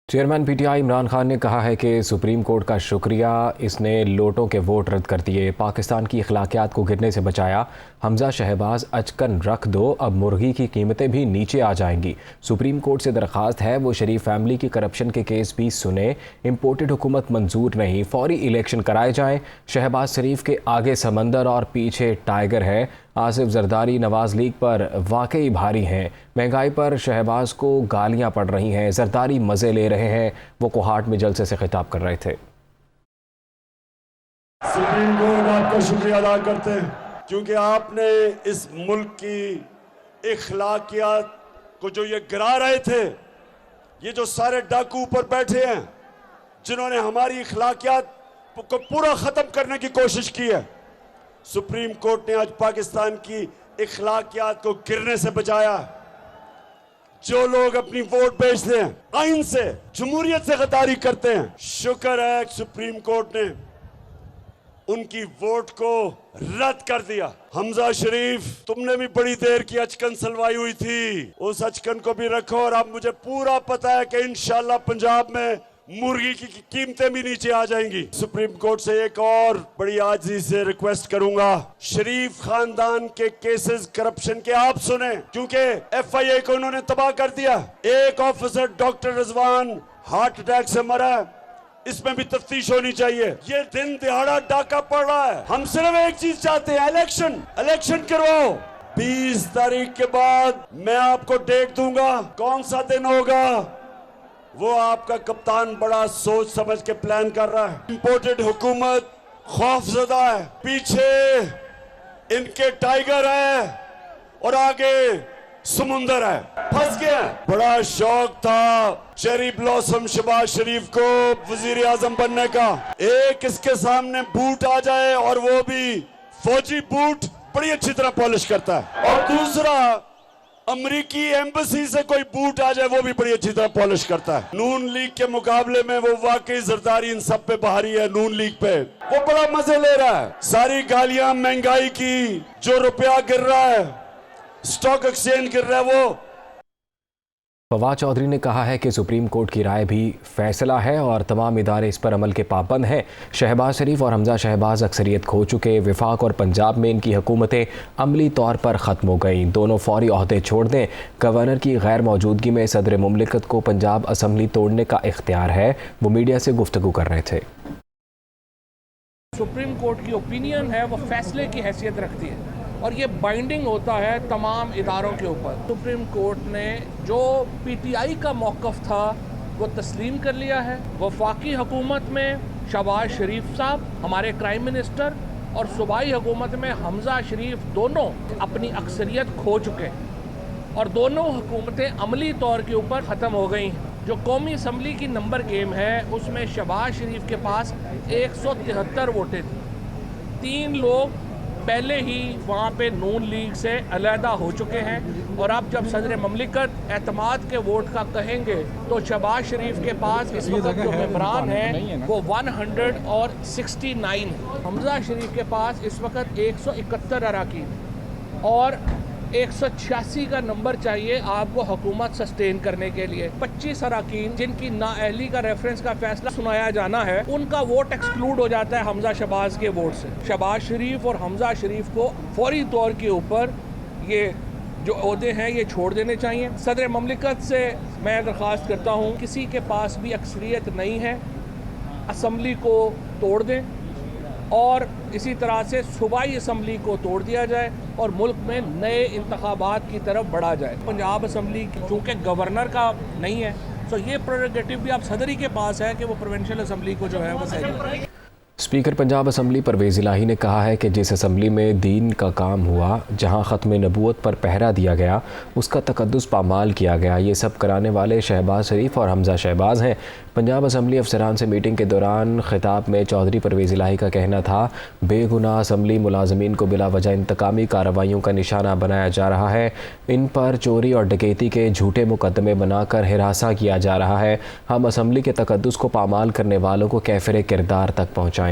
Chairman PTI Imran Khan ने कहा है कि सुप्रीम कोर्ट का शुक्रिया, इसने लोटों के वोट रद्द कर दिए, पाकिस्तान की अखलाकियात को गिरने से बचाया। हमजा शहबाज अचकन रख दो, अब मुर्गी की कीमतें भी नीचे आ जाएंगी। सुप्रीम कोर्ट से दरख्वास्त है वो शरीफ फैमिली की करप्शन के केस भी सुने। इम्पोर्टेड हुकूमत मंजूर नहीं, फौरी इलेक्शन कराए जाएँ। शहबाज शरीफ के आगे समंदर और पीछे टाइगर है। आसिफ जरदारी नवाज लीग पर वाकई भारी हैं। महंगाई पर शहबाज को गालियां पड़ रही हैं, जरदारी मज़े ले रहे हैं। वो कोहाट में जलसे से खिताब कर रहे थे। सुप्रीम कोर्ट आपका शुक्रिया अदा करते हैं क्योंकि आपने इस मुल्क की इखलाकियात को जो ये गिरा रहे थे, ये जो सारे डाकू ऊपर बैठे हैं जिन्होंने हमारी इखलाकियात को पूरा ख़त्म करने की कोशिश की है, सुप्रीम कोर्ट ने आज पाकिस्तान की इखलाकियात को गिरने से बचाया। जो लोग अपनी वोट बेचते हैं, आइन से, जमहूरियत से गद्दारी करते हैं, शुक्र है सुप्रीम कोर्ट ने उनकी वोट को रद्द कर दिया। हमजा शरीफ, तुमने भी बड़ी देर की अचकन सलवाई हुई थी, उस अचकन को भी रखो। और अब मुझे पूरा पता है कि इंशाल्लाह पंजाब में मुर्गी की कीमतें भी नीचे आ जाएंगी। सुप्रीम कोर्ट से एक और बड़ी आजिज़ी से रिक्वेस्ट करूंगा, शरीफ खानदान के केसेस करप्शन के आप सुने, क्योंकि एफआईए को उन्होंने तबाह कर दिया। एक officer doctor Rizwan heart attack से मरा, इसमें भी तफ्तीश होनी चाहिए। ये दिन दिहाड़ा डाका पड़ रहा है। हम सिर्फ एक चीज चाहते हैं, इलेक्शन करवाओ। 20 तारीख के बाद मैं आपको डेट दूंगा, कौन सा दिन होगा वो आपका कप्तान बड़ा सोच समझ के प्लान कर रहा है। इंपोर्टेड हुकूमत खौफजदा है, पीछे इनके टाइगर है और आगे समुंदर है, फंस गया। बड़ा शौक था चेरी ब्लॉसम शहबाज शरीफ को वजीर आजम बनने का। एक इसके सामने बूट आ जाए और वो भी फौजी बूट बड़ी अच्छी तरह पॉलिश करता है, और दूसरा अमेरिकी एम्बेसी से कोई बूट आ जाए वो भी बड़ी अच्छी तरह पॉलिश करता है। नून लीग के मुकाबले में वो वाकई जरदारी इन सब पे भारी है। नून लीग पे वो बड़ा मजे ले रहा है। सारी गालियां महंगाई की, जो रुपया गिर रहा है, स्टॉक एक्सचेंज गिर रहा है, वो फवाद चौधरी ने कहा है कि सुप्रीम कोर्ट की राय भी फैसला है और तमाम इदारे इस पर अमल के पाबंद हैं। शहबाज शरीफ और हमजा शहबाज अक्सरियत खो चुके। वफाक और पंजाब में इनकी हुकूमतें अमली तौर पर ख़त्म हो गईं। दोनों फौरी ओहदे छोड़ दें। गवर्नर की गैर मौजूदगी में सदर मुमलिकत को पंजाब असम्बली तोड़ने का इख्तियार है। वो मीडिया से गुफ्तगू कर रहे थे। सुप्रीम कोर्ट की ओपिनियन है, वो फैसले की हैसियत रखती है और ये बाइंडिंग होता है तमाम इदारों के ऊपर। सुप्रीम कोर्ट ने जो पीटीआई का मौक़िफ़ था वो तस्लीम कर लिया है। वफाकी हुकूमत में शहबाज शरीफ साहब, हमारे क्राइम मिनिस्टर, और सूबाई हुकूमत में हमजा शरीफ, दोनों अपनी अक्सरियत खो चुके हैं और दोनों हुकूमतें अमली तौर के ऊपर ख़त्म हो गई हैं। जो कौमी असम्बली की नंबर गेम है उसमें शहबाज शरीफ के पास 173 वोटें थी। 3 लोग पहले ही वहाँ पे नून लीग से अलहदा हो चुके हैं और अब जब सदर ममलिकत एतमाद के वोट का कहेंगे तो शहबाज शरीफ के पास इस वक्त जो मेंबरान हैं वो 169। हमजा शरीफ के पास इस वक्त 171 अराकीन और 186 का नंबर चाहिए आपको हुकूमत सस्टेन करने के लिए। 25 अराकीन जिनकी नाअहली का रेफरेंस का फैसला सुनाया जाना है, उनका वोट एक्सक्लूड हो जाता है हमजा शहबाज के वोट से। शहबाज शरीफ और हमजा शरीफ को फौरी तौर के ऊपर ये जो ओहदे हैं ये छोड़ देने चाहिए। सदर ममलिकत से मैं दरख्वास्त करता हूँ, किसी के पास भी अक्सरियत नहीं है, असम्बली को तोड़ दें और इसी तरह से सूबाई असम्बली को तोड़ दिया जाए और मुल्क में नए इंतखाबात की तरफ बढ़ा जाए। पंजाब असम्बली चूँकि गवर्नर का नहीं है तो ये प्रेरोगेटिव भी आप सदर ही के पास है कि वो प्रोविंशियल असम्बली को जो है वो सही। स्पीकर पंजाब असम्बली परवेज़ इलाही ने कहा है कि जिस असम्बली में दीन का काम हुआ, जहां ख़त्म नबूवत पर पहरा दिया गया, उसका तकद्दुस पामाल किया गया। ये सब कराने वाले शहबाज शरीफ और हमजा शहबाज हैं। पंजाब असम्बली अफसरान से मीटिंग के दौरान खिताब में चौधरी परवेज़ इलाही का कहना था, बेगुनाह असम्बली मुलाजमीन को बिला वजह इंतकामी कार्रवाइयों का निशाना बनाया जा रहा है। इन पर चोरी और डकैती के झूठे मुकदमे बनाकर हिरासा किया जा रहा है। हम असम्बली के तकद्दुस को पामाल करने वालों को कैफिर किरदार तक पहुँचाएंगे।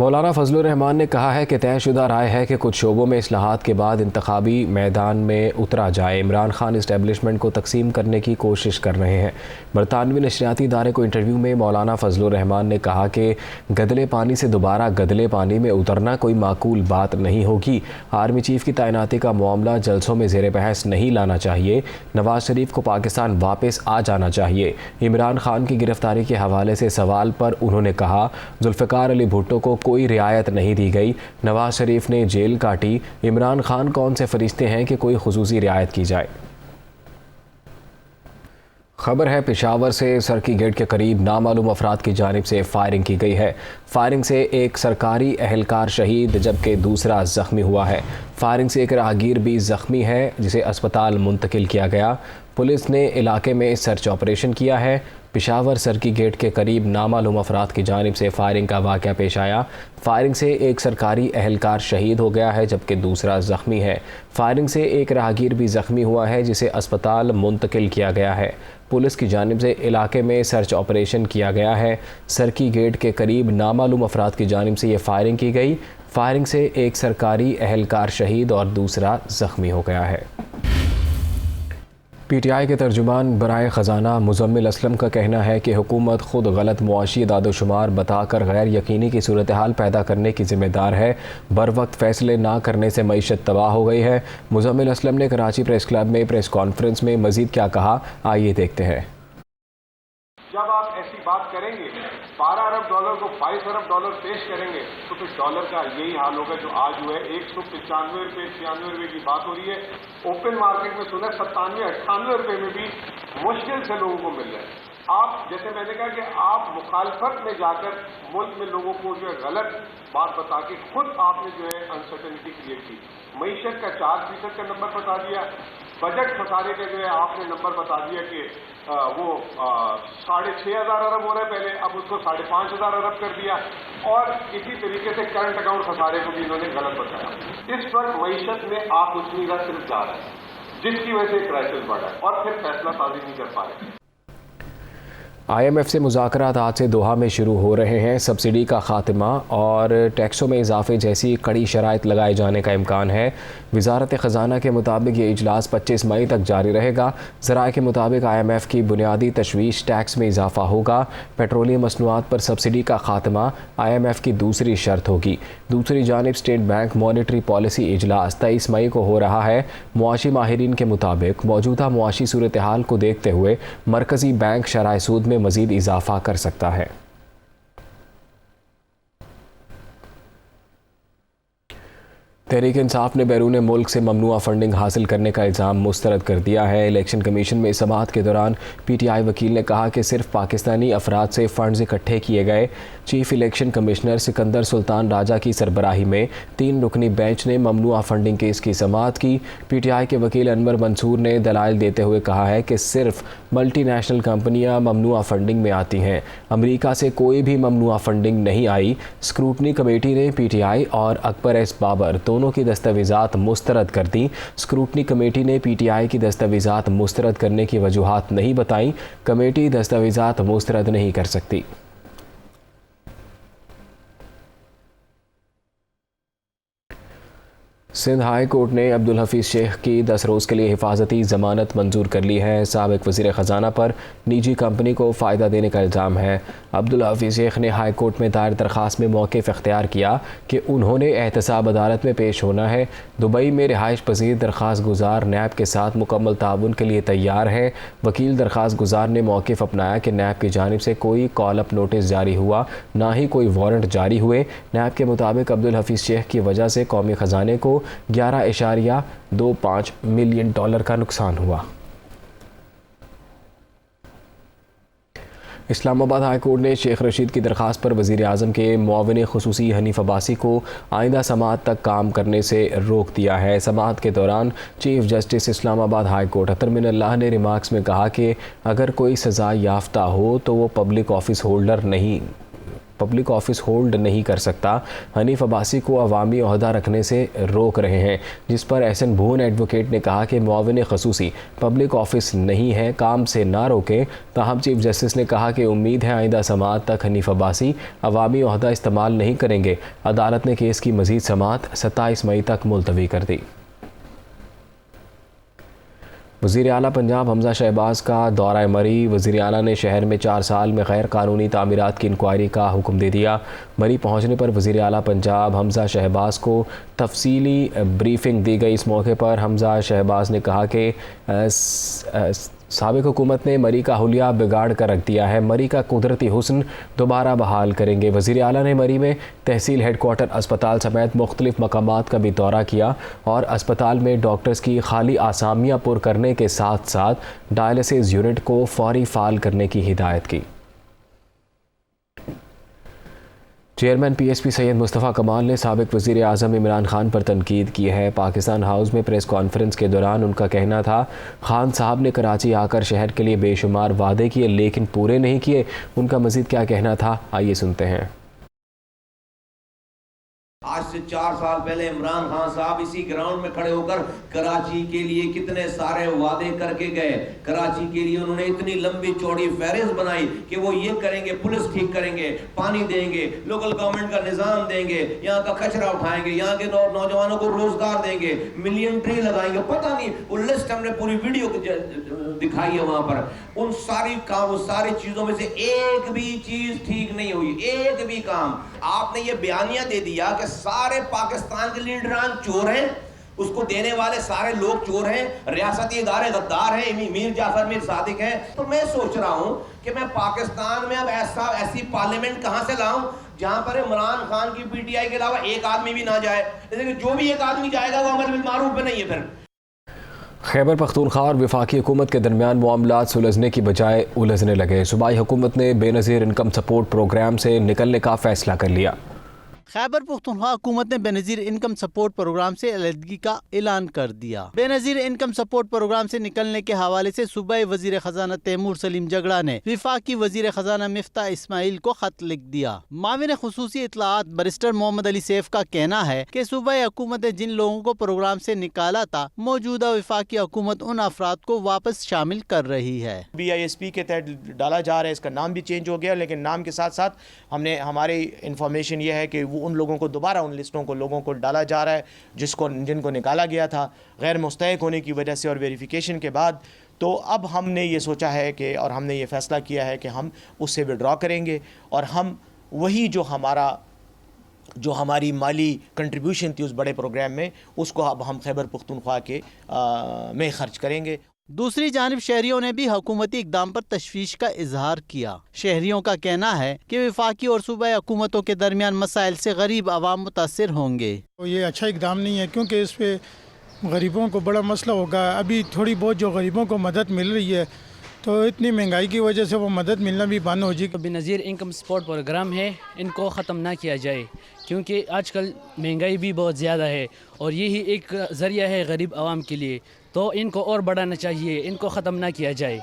मौलाना फजलुर रहमान ने कहा है कि तयशुदा राय है कि कुछ शोबों में इस्लाहात के बाद इंतखाबी मैदान में उतरा जाए। इमरान खान इस्टेब्लिशमेंट को तकसीम करने की कोशिश कर रहे हैं। बरतानवी नशरियाती इदारे को इंटरव्यू में मौलाना फजलुर रहमान ने कहा कि गदले पानी से दोबारा गदले पानी में उतरना कोई माकूल बात नहीं होगी। आर्मी चीफ की तैनाती का मामला जलसों में ज़ेर बहस नहीं लाना चाहिए। नवाज शरीफ को पाकिस्तान वापस आ जाना चाहिए। इमरान खान की गिरफ्तारी के हवाले से सवाल पर उन्होंने कहा, जुल्फ़िकार अली भुट्टो को कोई रियायत नहीं दी गई। नवाज शरीफ ने जेल काटी। इमरान खान कौन से फरिश्ते हैं कि कोई खुसूसी रियायत की जाए। खबर है पेशावर से सरकी गेट के करीब नामालूम अफराद की जानिब से फायरिंग की गई है। फायरिंग से एक सरकारी एहलकार शहीद जबकि दूसरा ज़ख्मी हुआ है। फायरिंग से एक राहगीर भी ज़ख्मी है जिसे अस्पताल मुंतकिल किया गया। पुलिस ने इलाके में सर्च ऑपरेशन किया है। पेशावर सरकी गेट के करीब नामालूम अफराद की जानिब से फायरिंग का वाक़या पेश आया। फायरिंग से एक सरकारी एहलकार शहीद हो गया है जबकि दूसरा ज़ख्मी है। फायरिंग से एक राहगीर भी ज़ख्मी हुआ है जिसे अस्पताल मुंतकिल किया गया है। पुलिस की जानिब से इलाके में सर्च ऑपरेशन किया गया है। सरकी गेट के करीब नामालूम अफराद की जानिब से ये फायरिंग की गई। फायरिंग से एक सरकारी एहलकार शहीद और दूसरा ज़ख्मी हो गया है। PTI के तर्जुमान बराए ख़जाना मुज़म्मिल असलम का कहना है कि हुकूमत ख़ुद गलत मुआशी दादोशुमार बताकर गैर यकीनी की सूरत हाल पैदा करने की ज़िम्मेदार है। बर वक्त फ़ैसले ना करने से मईशत तबाह हो गई है। मुज़म्मिल असलम ने कराची प्रेस क्लब में प्रेस कॉन्फ्रेंस में मज़ीद क्या कहा, आइए देखते हैं। जब आप ऐसी बात करेंगे, 12 अरब डॉलर को 22 अरब डॉलर पेश करेंगे तो फिर डॉलर का यही हाल होगा जो आज हुआ है। 195 रुपये 96 रुपये की बात हो रही है। ओपन मार्केट में सुना 97-98 रुपये में भी मुश्किल से लोगों को मिल रहा है। आप जैसे मैंने कहा कि आप मुखालफत में जाकर मुल्क में लोगों को जो है गलत बात बता के खुद आपने जो है अनसर्टेनिटी क्रिएट की। मईशत का 4% का नंबर बता दिया। बजट खसारे का जो है आपने नंबर बता दिया कि वो 6,500 अरब हो रहा है पहले, अब उसको 5,500 अरब कर दिया। और इसी तरीके से करंट अकाउंट खसारे को भी इन्होंने गलत बताया। इस वक्त मईशत में आप कुछ नहीं का सिर्फ जा रहा है जिसकी वजह से क्राइसिस बढ़ा है और फिर फैसला साजी नहीं कर पा रहे। IMF से मुज़ाकरात आज से दोहा में शुरू हो रहे हैं। सब्सिडी का खात्मा और टैक्सों में इजाफे जैसी कड़ी शराइत लगाए जाने का इम्कान है। वज़ारत ख़जाना के मुताबिक ये इजलास 25 मई तक जारी रहेगा। ज़राए के मुताबिक IMF की बुनियादी तशवीश टैक्स में इजाफा होगा। पेट्रोलियम मसनूआत पर सब्सिडी का खात्मा IMF की दूसरी शर्त होगी। दूसरी जानिब स्टेट बैंक मॉनिटरी पॉलिसी इजलास 23 मई को हो रहा है। मुआशी माहिरीन के मुताबिक मौजूदा मुआशी सूरत हाल को देखते हुए मरकज़ी बैंक शराए सूद में मज़ीद इजाफा कर सकता है। तहरीक इंसाफ ने बैरून मुल्क से ममनुआ फंडिंग हासिल करने का इल्ज़ाम मुस्तरद कर दिया है। इलेक्शन कमीशन में समाअत के दौरान PTI वकील ने कहा कि सिर्फ पाकिस्तानी अफराद से फ़ंड्स इकट्ठे किए गए। Chief election commissioner Sikandar Sultan Raja की सरबराही में 3 रुकनी बेंच ने ममनुआ फंडिंग केस की समाअत की। PTI के वकील अनवर मंसूर ने दलाइल देते हुए कहा है कि सिर्फ मल्टीनेशनल कंपनियां ममनुआ फंडिंग में आती हैं। अमेरिका से कोई भी ममनुआ फंडिंग नहीं आई। स्क्रूटनी कमेटी ने PTI और अकबर एस बाबर दोनों की दस्तावेज़ात मुस्तरद कर दी। स्क्रूटनी कमेटी ने PTI की दस्तावेज़ात मुस्तरद करने की वजूहात नहीं बताई। कमेटी दस्तावेज़ात मुस्तरद नहीं कर सकती। सिंध हाई कोर्ट ने अब्दुल हफीज़ शेख की 10 रोज़ के लिए हिफाजती ज़मानत मंजूर कर ली है। साबिक़ वज़ीर ख़जाना पर निजी कंपनी को फ़ायदा देने का इल्ज़ाम है। अब्दुल हफीज़ शेख ने हाई कोर्ट में दायर दरख्वास्त में मौक़िफ़ इख्तियार किया कि उन्होंने एहतसाब अदालत में पेश होना है। दुबई में रिहाइश पजीर दरख्वास्त गुजार नैब के साथ मुकम्मल ताउन के लिए तैयार है। वकील दरख्वास्त गुजार ने मौक़िफ़ अपनाया कि नैब की जानिब से कोई कॉल अप नोटिस जारी हुआ, ना ही कोई वारंट जारी हुए। नैब के मुताबिक अब्दुल हफीज़ शेख की वजह से कौमी ख़जाने को 11.25 मिलियन डॉलर का नुकसान हुआ। इस्लामाबाद हाई कोर्ट ने शेख रशीद की दरख्वास्त पर वज़ीर आज़म के मुआविन खुसूसी हनीफ अब्बासी को आइंदा समाअत तक काम करने से रोक दिया है। समाअत के दौरान chief justice Islamabad high court Athar Minallah ने रिमार्क्स में कहा कि अगर कोई सज़ा याफ्ता हो तो वो पब्लिक ऑफिस होल्डर नहीं पब्लिक ऑफिस होल्ड नहीं कर सकता। हनीफ अब्बासी को अवामी ओहदा रखने से रोक रहे हैं, जिस पर एहसन भून एडवोकेट ने कहा कि मुआविन खसूसी पब्लिक ऑफिस नहीं है, काम से ना रोकें। ताहम चीफ जस्टिस ने कहा कि उम्मीद है आइंदा समाअत तक हनीफ अब्बासी अवामी ओहदा इस्तेमाल नहीं करेंगे। अदालत ने केस की मजीद समाअत 27 मई तक मुलतवी कर दी। वज़ीर आला पंजाब हमजा शहबाज का दौरा मरी। वज़ीर आला ने शहर में 4 साल में गैर कानूनी तामीरात की इंक्वायरी का हुक्म दे दिया। मरी पहुँचने पर वज़ीर आला पंजाब हमजा शहबाज को तफसीली ब्रीफिंग दी गई। इस मौके पर हमजा शहबाज ने कहा कि साबिक़ हुकूमत ने मरी का हुलिया बिगाड़ कर रख दिया है, मरी का कुदरती हुस्न दोबारा बहाल करेंगे। वज़ीर आला ने मरी में तहसील हेडक्वार्टर अस्पताल समेत मुख्तलिफ मकामात का भी दौरा किया और अस्पताल में डॉक्टर्स की खाली आसामियाँ पुर करने के साथ साथ डायलिसिस यूनिट को फौरी फ़ाल करने की हिदायत की। चेयरमैन PSP सैयद मुस्तफ़ा कमाल ने साबिक़ वज़ीर आज़म इमरान खान पर तनकीद की है। पाकिस्तान हाउस में प्रेस कॉन्फ्रेंस के दौरान उनका कहना था, खान साहब ने कराची आकर शहर के लिए बेशुमार वादे किए लेकिन पूरे नहीं किए। उनका मज़ीद क्या कहना था, आइए सुनते हैं। आज से 4 साल पहले इमरान खान साहब इसी ग्राउंड में खड़े होकर कराची के लिए कितने सारे वादे करके गए। कराची के लिए उन्होंने इतनी लंबी चौड़ी फहरिस्त बनाई कि वो ये करेंगे, पुलिस ठीक करेंगे, पानी देंगे, लोकल गवर्नमेंट का निज़ाम देंगे, यहाँ का कचरा उठाएंगे, यहाँ के नौजवानों को रोजगार देंगे, मिलियन ट्री लगाएंगे। पता नहीं वो लिस्ट हमने पूरी वीडियो दिखाई है वहां पर। उन सारी चीजों में से एक भी चीज ठीक नहीं हुई, एक भी काम। आपने ये बयानिया दे दिया कि सारे पाकिस्तान के लीडरान चोर हैं, उसको देने वाले सारे लोग चोर हैं, रियासती इदारे गद्दार हैं, मीर जाफर मीर सादिक हैं। तो मैं सोच रहा हूं कि मैं पाकिस्तान में अब ऐसी पार्लियामेंट कहां से लाऊं जहां पर इमरान खान की PTI के अलावा एक आदमी भी ना जाए। लेकिन जो भी एक आदमी जाएगा वो अमर बिल मारूफ पे नहीं है। फिर खैबर पख्तूनख्वा और वफाकी हुकूमत के दरमियान मामलात सुलझने की बजाय उलझने लगे। सूबाई हुकूमत ने बेनज़ीर इनकम सपोर्ट प्रोग्राम से निकलने का फैसला कर लिया। खैबर पख्तूनख्वा हुकूमत ने बेनज़ीर इनकम सपोर्ट प्रोग्राम से अलहदगी का ऐलान कर दिया। बेनज़ीर इनकम सपोर्ट प्रोग्राम से निकलने के हवाले से सूबाई वज़ीर ख़जाना तैमूर सलीम जगड़ा ने वफाकी वज़ीर ख़जाना मिफ्ता इस्माइल को खत लिख दिया। माविन खुसूसी इत्तलाआत बैरिस्टर मोहम्मद अली सैफ का कहना है कि सूबाई हुकूमत ने जिन लोगों को प्रोग्राम से निकाला था, मौजूदा वफाकी हुकूमत उन अफराद को वापस शामिल कर रही है। BISP के तहत डाला जा रहा है, इसका नाम भी चेंज हो गया, लेकिन नाम के साथ साथ हमारी इंफॉर्मेशन ये है कि उन लोगों को दोबारा उन लिस्टों को लोगों को डाला जा रहा है जिनको निकाला गया था गैर मुस्तहिक होने की वजह से और वेरिफिकेशन के बाद। तो अब हमने ये सोचा है कि और हमने ये फ़ैसला किया है कि हम उससे विड्रॉ करेंगे और हम वही जो हमारी माली कंट्रीब्यूशन थी उस बड़े प्रोग्राम में, उसको अब हम खैबर पख्तूनख्वा के में ख़र्च करेंगे। दूसरी जानिब शहरियों ने भी हुकूमती इक़दाम पर तशवीश का इजहार किया। शहरियों का कहना है कि वफाकी और सूबाई हुकूमतों के दरमियान मसाइल से गरीब आवाम मुतासिर होंगे। ये अच्छा इक़दाम नहीं है क्योंकि इस पे गरीबों को बड़ा मसला होगा। अभी थोड़ी बहुत जो गरीबों को मदद मिल रही है तो इतनी महंगाई की वजह से वो मदद मिलना भी बंद हो जाएगी। बेनज़ीर इनकम सपोर्ट प्रोग्राम है, इनको ख़त्म ना किया जाए क्योंकि आजकल महंगाई भी बहुत ज़्यादा है और यही एक ज़रिया है गरीब आवाम के लिए, तो इनको और बढ़ाना चाहिए, इनको ख़त्म ना किया जाए।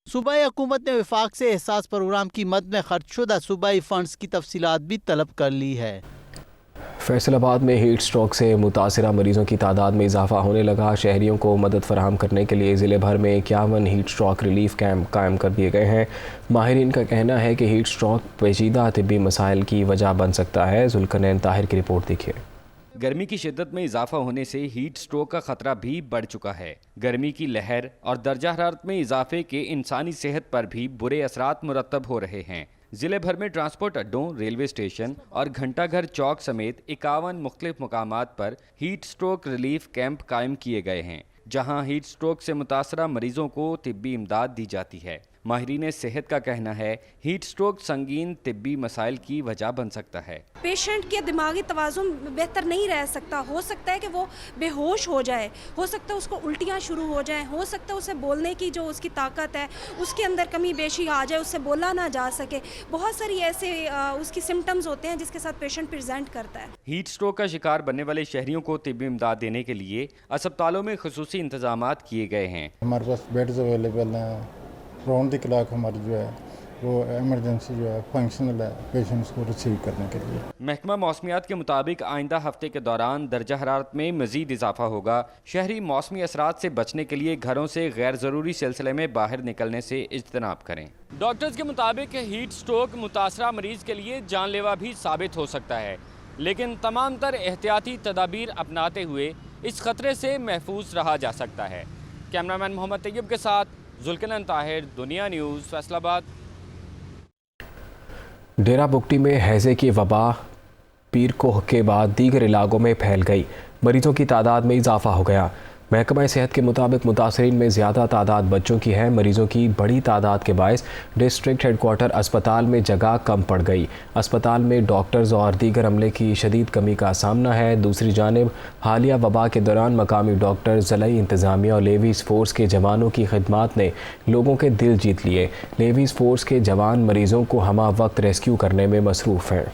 सूबाई हुकूमत ने वफाक से एहसास प्रोग्राम की मद में खर्च शुदा सूबाई फंड्स की तफसीलात भी तलब कर ली है। फैसलाबाद में हीट स्ट्रोक से मुतासरा मरीजों की तादाद में इजाफा होने लगा। शहरियों को मदद फराहम करने के लिए ज़िले भर में 51 हीट स्ट्रोक रिलीफ कैंप कायम कर दिए गए हैं। माहिरीन का कहना है कि हीट स्ट्रोक पेचीदा तिब्बी मसाइल की वजह बन सकता है। जुल्करनैन ताहिर की रिपोर्ट देखिए। गर्मी की शिद्दत में इजाफा होने से हीट स्ट्रोक का खतरा भी बढ़ चुका है। गर्मी की लहर और दर्जा हरारत में इजाफे के इंसानी सेहत पर भी बुरे असरात मुरतब हो रहे हैं। जिले भर में ट्रांसपोर्ट अड्डों, रेलवे स्टेशन और घंटाघर चौक समेत 51 मुख्तलिफ मकामात पर हीट स्ट्रोक रिलीफ कैंप कायम किए गए हैं, जहां हीट स्ट्रोक से मुतासरा मरीजों को तिब्बी इमदाद दी जाती है। माहिरीन सेहत का कहना है हीट स्ट्रोक संगीन तिब्बी मसाइल की वजह बन सकता है। पेशेंट के दिमागी तवाज़ुन बेहतर नहीं रह सकता, हो सकता है कि वो बेहोश हो जाए, हो सकता है उसको उल्टियाँ शुरू हो जाएं, हो सकता है उसे बोलने की जो उसकी ताकत है उसके अंदर कमी बेशी आ जाए, उससे बोला ना जा सके। बहुत सारी ऐसे उसकी सिम्टम्स होते हैं जिसके साथ पेशेंट प्रेजेंट करता है। हीट स्ट्रोक का शिकार बनने वाले शहरियों को तिब्बी इमदाद देने के लिए अस्पतालों में खुसूसी इंतजामात किए गए हैं। हमारे पास बेड्स अवेलेबल हैं, राउंड द क्लॉक हमारी जो है वो एमरजेंसी जो है फंक्शनल है पेशेंट्स को रिसीव करने के लिए। महकमा मौसमियात के मुताबिक आइंदा हफ्ते के दौरान दर्जा हरारत में मजीद इजाफा होगा। शहरी मौसमी असरात से बचने के लिए घरों से गैर ज़रूरी सिलसिले में बाहर निकलने से इज्तनाब करें। डॉक्टर्स के मुताबिक हीट स्ट्रोक मुतासरा मरीज के लिए जानलेवा भी साबित हो सकता है, लेकिन तमाम तर एहतियाती तदाबीर अपनाते हुए इस खतरे से महफूज रहा जा सकता है। कैमरामैन मोहम्मद तैयब के साथ जुल्कनन ताहिर, दुनिया न्यूज़, फैसलाबाद। डेरा बुगटी में हैज़े की वबा पीर कोह के बाद दीगर इलाकों में फैल गई। मरीजों की तादाद में इजाफा हो गया। महकमा सेहत के मुताबिक मुतासरीन में ज़्यादा तादाद बच्चों की है। मरीजों की बड़ी तादाद के बायस डिस्ट्रिक्ट हेडक्वार्टर अस्पताल में जगह कम पड़ गई। अस्पताल में डॉक्टर्स और दीगर अमले की शदीद कमी का सामना है। दूसरी जानिब हालिया वबा के दौरान मकामी डॉक्टर, ज़िलाई इंतज़ामिया और लेवीज़ फ़ोर्स के जवानों की खिदमात ने लोगों के दिल जीत लिए। लेवीज़ फ़ोर्स के जवान मरीजों को हमा वक्त रेस्क्यू करने में मसरूफ़ हैं।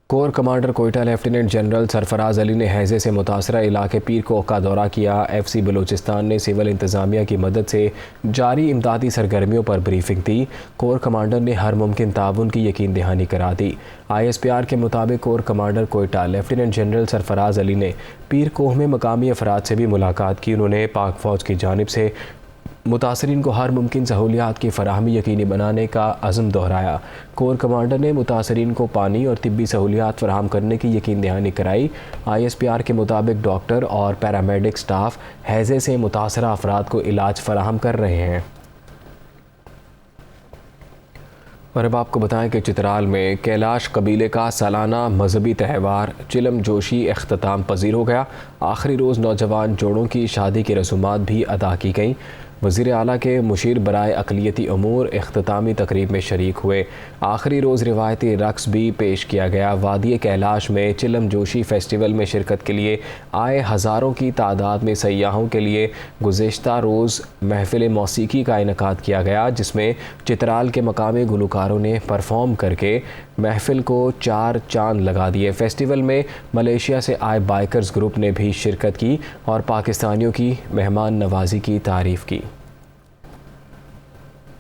Core commander Quetta lieutenant general Sarfaraz Ali ने हैज़े से मुतासरा इलाके पीर कोह का दौरा किया। FC बलूचिस्तान ने सिविल इंतज़ामिया की मदद से जारी इमदादी सरगर्मियों पर ब्रीफिंग दी। कोर कमांडर ने हर मुमकिन ताउन की यकीन दहानी करा दी। ISPR के मुताबिक core commander Quetta lieutenant general Sarfaraz Ali ने पीर कोह में मकामी अफराद से भी मुलाकात की। उन्होंने पाक फ़ौज की जानिब से मुतासरीन को हर मुमकिन सहूलियात की फराहमी यकीनी बनाने का अज़म दोहराया। कोर कमांडर ने मुतासरीन को पानी और तिब्बी सहूलियात फराहम करने की यकीन दहानी कराई। ISPR के मुताबिक डॉक्टर और पैरामेडिक स्टाफ हैज़े से मुतासरा अफराद को इलाज फराहम कर रहे हैं। और अब आपको बताएं कि चित्राल में कैलाश कबीले का सालाना मजहबी त्यौहार चिलम जोशी अख्ताम पजीर हो गया। आखिरी रोज़ नौजवान जोड़ों की शादी की रसूमात भी अदा की गईं। वज़ीर आला के मुशीर बराए अक़लियती अमूर इख्तितामी तकरीब में शरीक हुए। आखिरी रोज़ रिवायती रक़्स भी पेश किया गया। वादी कैलाश में चिलम जोशी फेस्टिवल में शिरकत के लिए आए हज़ारों की तादाद में सयाहों के लिए गुज़िश्ता रोज़ महफ़िल मौसीकी का इनेकाद किया गया, जिसमें चित्राल के मकामी गुलकारों ने परफॉर्म करके महफ़िल को 4 चांद लगा दिए। फेस्टिवल में मलेशिया से आए बाइकर्स ग्रुप ने भी शिरकत की और पाकिस्तानियों की मेहमान नवाजी की तारीफ़ की।